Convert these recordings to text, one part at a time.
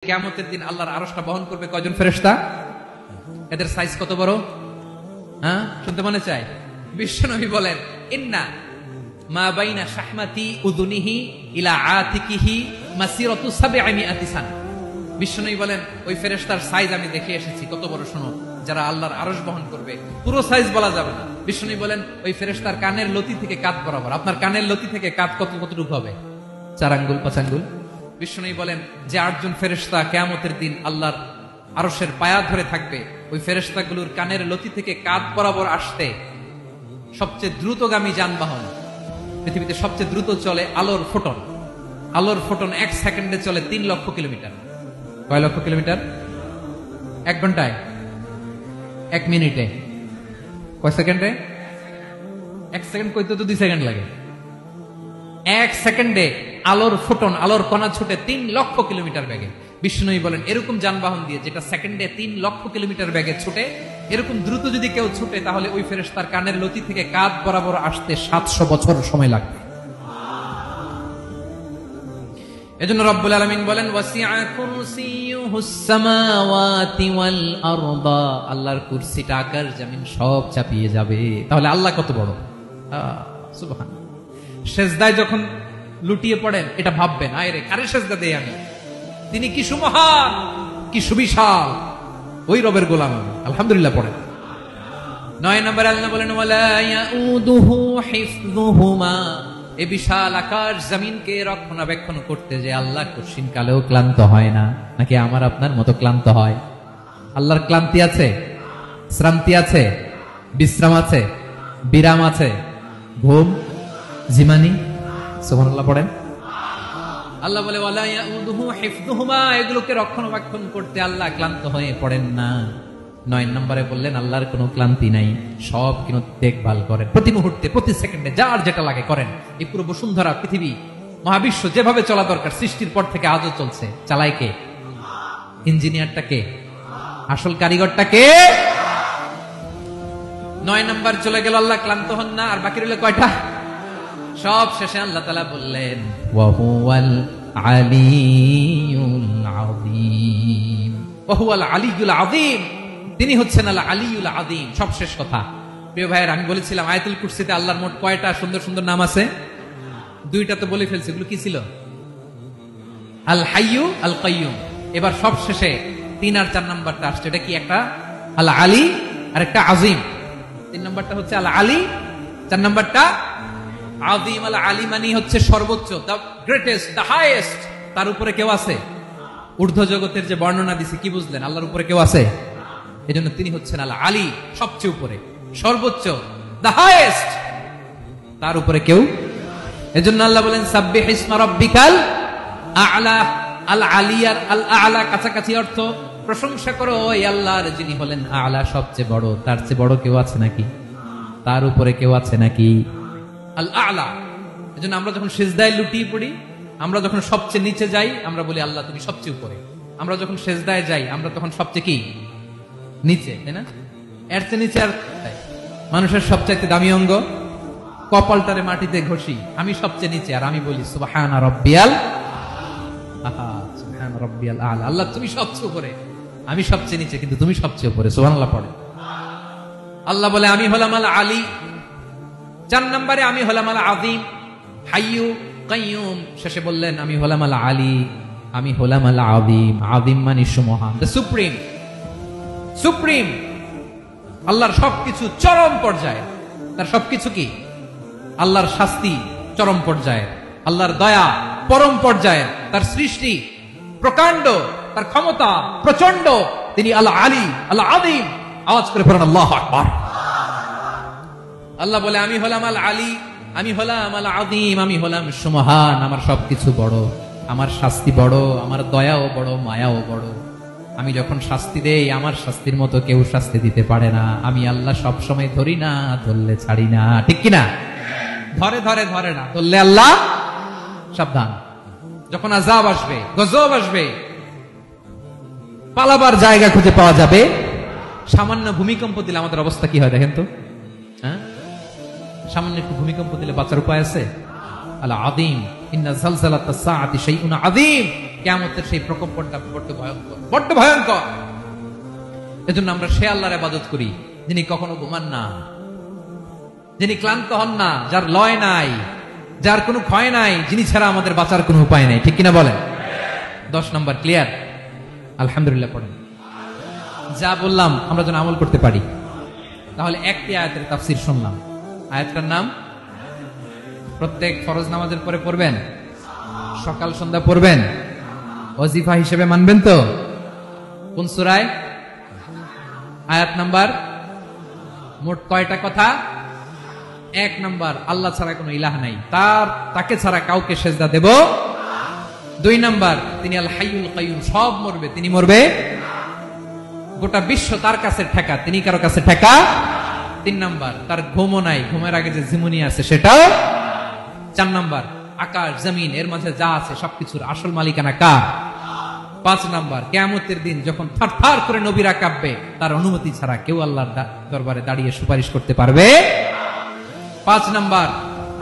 কিয়ামতের দিন আল্লাহর আরশটা বহন করবে কয়জন ফেরেশতা? এদের সাইজ কত বড়? হ্যাঁ, শুনতে মনে চায়? বিশ্বনবী বলেন, ইন্না মা বাইনা শাহমাতি উযুনিহি ইলা আতিকিহি মাসিরাতু 700 সানা। বিশ্বনবী বলেন, ওই ফেরেশতার সাইজ আমি দেখে এসেছি। কত বড় শোনো, যারা আল্লাহর আরশ বহন করবে। পুরো সাইজ বলা যাবে না। বিশ্বনবী বলেন, ওই ফেরেশতার কানের লতি থেকে কাঁধ বরাবর। আপনার কানের লতি থেকে কাঁধ কতটুকু হবে? 4 আঙ্গুল 5 আঙ্গুল। বিশ্বনবী বলেন যে 8 জন ফেরেশতা কিয়ামতের দিন আল্লাহর আরশের পায়া ধরে থাকবে, ওই ফেরেশতাগুলোর কানের লতি থেকে কাঁধ বরাবর আসতে সবচেয়ে দ্রুতগামী যানবাহন, পৃথিবীতে সবচেয়ে দ্রুত চলে আলোর ফোটন। আলোর ফোটন 1 সেকেন্ডে চলে 3 লক্ষ কিলোমিটার। কয় লক্ষ কিলোমিটার? 1 ঘন্টায়? 1 মিনিটে? কয় সেকেন্ডে? 1 সেকেন্ড কইতে তো 2 সেকেন্ড লাগে। 1 সেকেন্ডে আলোর ফোটন, আলোর কণা ছুটে 3 লক্ষ কিলোমিটার বেগে। বিষ্ণুই বলেন, এরকম যানবাহন দিয়ে যেটা সেকেন্ডে 3 লক্ষ কিলোমিটার বেগে ছুটে, এরকম দ্রুত যদি কেউ ছুটে, তাহলে ওই ফেরেশতার কানের লতি থেকে কাঁধ বরাবর আসতে 700 বছর সময় লাগবে। এজন্য রব্বুল আলামিন বলেন, ওয়াসিআ কুরসিয়ুহুস সামাওয়াতি ওয়াল আরদা। আল্লাহর কুরসিটা আকাশ জমিন সব চাপিয়ে যাবে। তাহলে আল্লাহ কত বড়! সুবহানাল্লাহ। সেজদায় যখন লুটিয়ে পড়েন, এটা ভাববেন, আয় রে, কারে সেজদা দেই আমি? তিনি কি সুমহান, কি সুবিশাল! ওই রবের গোলাম আমি। আলহামদুলিল্লাহ পড়েন। 9 নম্বরে আল্লাহ বলেন, ওয়ালা ইয়াউদুহু হিফযুহুমা। এই বিশাল আকাশ জমিনকে রক্ষণাবেক্ষণ করতে যে আল্লাহ কঠিন কালেও ক্লান্ত হয় না। নাকি আমার আপনার মতো ক্লান্ত হয়? আল্লাহর ক্লান্তি আছে? শ্রান্তি আছে? বিশ্রাম আছে? বিরাম আছে? ঘুম, জিমানি? সুবহানাল্লাহ পড়েন। আল্লাহ বলে, ওয়ালা ইয়াউদুহু হিফযুহুমা। এগুলোকে রক্ষণাবেক্ষণ করতে আল্লাহ ক্লান্ত হয়ে পড়েন না। 9 নম্বরে বললেন, আল্লাহর কোনো ক্লান্তি নাই, সব কিন্তু দেখভাল করেন। প্রতি মুহূর্তে, প্রতি সেকেন্ডে যার যেটা লাগে করেন। এই পুরো বসুন্ধরা, পৃথিবী, মহাবিশ্ব যেভাবে চলা দরকার সৃষ্টির পর থেকে আজও চলছে। চালায় কে? ইঞ্জিনিয়ারটা কে? আসল কারিগরটা কে? 9 নম্বর চলে গেল, আল্লাহ ক্লান্ত হন না। আর বাকি রইল কয়টা? সব শেষে আল্লাহ তাআলা বললেন, ওয়া হুয়াল আলিয়ুল আযীম। ওয়া হুয়াল আলিয়ুল আযীম। তিনি হচ্ছেন আল আলিয়ুল আযীম। সব শেষ কথা। প্রিয় ভাইয়ের, আমি বলেছিলাম আয়াতুল কুরসিতে আল্লাহর মোট কয়টা সুন্দর সুন্দর নাম আছে? 2টা তো বলে ফেলছি। এগুলো কি ছিল? আল হাইয়ু, আল কাইয়ুম। এবার সব শেষে 3 আর 4 নাম্বারটা আসছে। এটা কি? একটা আল আলী আর একটা আযীম। 3 নাম্বারটা হচ্ছে আল আলী, 4 নাম্বারটা আযীম। আল আলী মানে হচ্ছে সর্বোচ্চ, দ্য গ্রেটেস্ট, দ্য হাইয়েস্ট। তার উপরে কেউ আছে? ঊর্ধ্ব জগতের যে বর্ণনা দিছে, কি বুঝলেন? আল্লাহর উপরে কেউ আছে? এজন্য তিনি হচ্ছেন আল আলী, সবচেয়ে উপরে, সর্বোচ্চ, দ্য হাইয়েস্ট। তার উপরে কেউ। এজন্য আল্লাহ বলেন, সাব্বিহ ইসমা রাব্বিকাল আ'লা। আল আলী আর আল আ'লা কাছাকাছি অর্থ। প্রশংসা করো ওই আল্লাহর, যিনি হলেন আ'লা, সবচেয়ে বড়। তার চেয়ে বড় কেউ আছে নাকি? তার উপরে কেউ আছে নাকি? আল আ'লা। এজন্য আমরা যখন সিজদায় লুটিয়ে পড়ি, আমরা যখন সবচেয়ে নিচে যাই, আমরা বলি, আল্লাহ তুমি সবচেয়ে উপরে। আমরা যখন সিজদায় যাই, আমরা তখন সবচেয়ে কি? নিচে, তাই না? এর চেয়ে নিচে আর মানুষের সবচাইতে দামি অঙ্গ কপালটারে মাটিতে ঘষি, আমি সবচেয়ে নিচে, আর আমি বলি সুবহানা রাব্বিয়াল আ'লা। সুবহানা রাব্বিয়াল আ'লা। আল্লাহ তুমি সবচেয়ে উপরে, আমি সবচেয়ে নিচে, কিন্তু তুমি সবচেয়ে উপরে। সুবহানাল্লাহ পড়ে। আল্লাহ বলে, আমি হলাম আল আলী। 4 নম্বরে আমি হলাম আল আযীম, হাইয়ু কাইয়ুম। শেষে বললেন, আমি হলাম আল আলী, আমি হলাম আল আযীম। আযীম মানে সুমহান, দ্য সুপ্রিম। সুপ্রিম। আল্লাহর সবকিছু চরম পর্যায়ে। তার সবকিছু কি? আল্লাহর শাস্তি চরম পর্যায়ে, আল্লাহর দয়া পরম পর্যায়ে, তার সৃষ্টি প্রকাণ্ড, তার ক্ষমতা প্রচন্ড। তিনি আল আলী, আল আযীম। আওয়াজ করে পড়েন আল্লাহু আকবার। আল্লাহ বলে, আমি হলাম আল আলী, আমি হলাম আল আযীম, আমি হলাম সুমহান। আমার সবকিছু বড়, আমার শাস্তি বড়, আমার দয়াও বড়, মায়াও বড়। আমি যখন শাস্তি দেই, আমার শাস্তির মতো কেউ শাস্তি দিতে পারে না। আমি আল্লাহ সব সময় ধরি না, ধরলে ছাড়ি না। ঠিক কিনা? ধরে ধরে ধরে না, ধরলে আল্লাহ সাবধান। যখন আযাব আসবে, গজব আসবে, পালাবার জায়গা খুঁজে পাওয়া যাবে। সামান্য ভূমিকম্প দিলে আমাদের অবস্থা কি হয় দেখেন তো? হ্যাঁ, সামান্য একটু ভূমিকম্প দিলে বাঁচার উপায় আছে? আল আযীম, ইন্না যালজালাতাস সাআতি শাইউন আযীম। কিয়ামতের সেই প্রকম্পনটা বড্ড ভয়ঙ্কর। এজন্য আমরা সে আল্লাহর ইবাদত করি যিনি কখনো ঘুমান না, যিনি ক্লান্ত হন না, যার লয় নাই, যার কোনো ক্ষয় নাই, যিনি ছাড়া আমাদের বাঁচার কোনো উপায় নাই। ঠিক কিনা বলেন? 10 নম্বর ক্লিয়ার? আলহামদুলিল্লাহ পড়েন। যা বললাম আমরা যেন আমল করতে পারি। তাহলে একটি আয়াতের তাফসীর শুনলাম, আয়াতটার নাম প্রত্যেক ফরজ নামাজের পরে পড়বেন, সকাল সন্ধ্যা পড়বেন, ওয়াজিফা হিসেবে মানবেন তো? কোন সূরায়? আয়াত নাম্বার মোট কয়টা কথা? 1 নাম্বার, আল্লাহ ছাড়া কোনো ইলাহ নাই, তাকে ছাড়া কাউকে সেজদা দেব। 2 নাম্বার, তিনি আল হাইয়ুল কাইয়ুম, সব মরবে, তিনি মরবে, গোটা বিশ্ব তার কাছে ঠেকা, তিনি কারো কাছে ঠেকা। 3 নাম্বার, তার ঘুমও নাই, ঘুমের আগে যে ঝিমুনি আছে সেটাও। 4 নাম্বার, আকাশ জমিন এর মাঝে যা আছে সবকিছুর আসল মালিকানা কার? 5 নাম্বার, কিয়ামতের দিন যখন থারথার করে নবীরা কাঁপবে, তার অনুমতি ছাড়া কেউ আল্লাহর দরবারে দাঁড়িয়ে সুপারিশ করতে পারবে। 5 নাম্বার,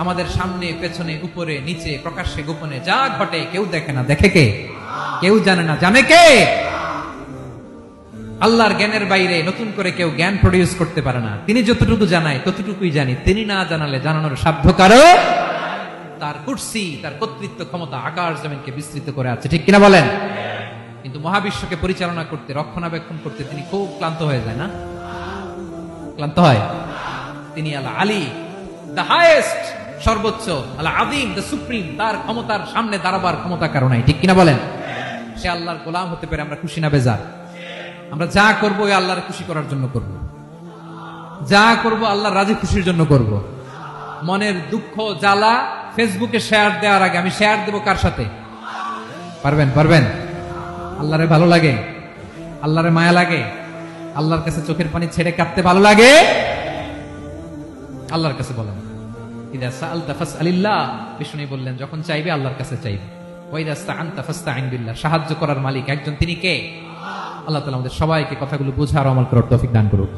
আমাদের সামনে পেছনে উপরে নিচে প্রকাশ্যে গোপনে যা ঘটে কেউ দেখে না, দেখে কে? কেউ জানে না, জানে কে? আল্লাহর জ্ঞানের বাইরে নতুন করে কেউ জ্ঞান প্রডিউস করতে পারে না। তিনি যতটুকু জানায় ততটুকুই জানি, তিনি না জানালে জানানোর সাধ্য কারো। তার কুরসি, তার কর্তৃত্ব ক্ষমতা আকাশ জমিনকে বিস্তৃত করে আছে। ঠিক কিনা বলেন? কিন্তু মহাবিশ্বকে পরিচালনা করতে, রক্ষণাবেক্ষণ করতে তিনি খুব ক্লান্ত হয়ে যায় না? ক্লান্ত হয়। তিনি আল আলী, দ্য হাইয়েস্ট, সর্বোচ্চ, আল আযীম, দ্য সুপ্রিম, তার ক্ষমতার সামনে দাঁড়াবার ক্ষমতা কারো নাই। ঠিক কিনা বলেন? সে আল্লাহর গোলাম হতে পেরে আমরা খুশি না বেজার? আমরা যা করবো ওই আল্লাহর খুশি করার জন্য করব, যা করব আল্লাহর রাজি খুশির জন্য করব। মনের দুঃখ জ্বালা ফেসবুকে শেয়ার দেওয়ার আগে আমি শেয়ার দেব কার সাথে? পারবেন? পারবেন? আল্লাহরে ভালো লাগে, আল্লাহরে মায়া লাগে, আল্লাহর কাছে চোখের পানি ছেড়ে কাঁদতে ভালো লাগে? আল্লাহর কাছে বলেন, ইদা সাআলতা ফাসআলিল্লাহ, বিষ্ণু বললেন যখন চাইবে আল্লাহর কাছে চাইবে। ওয়া ইদা ইসতাআনতা ফাসতাঈন বিল্লাহ, সাহায্য করার মালিক একজন, তিনি কে? আল্লাহ তাআলা আমাদের সবাইকে কথাগুলো বোঝার আমল করার তৌফিক দান করুন।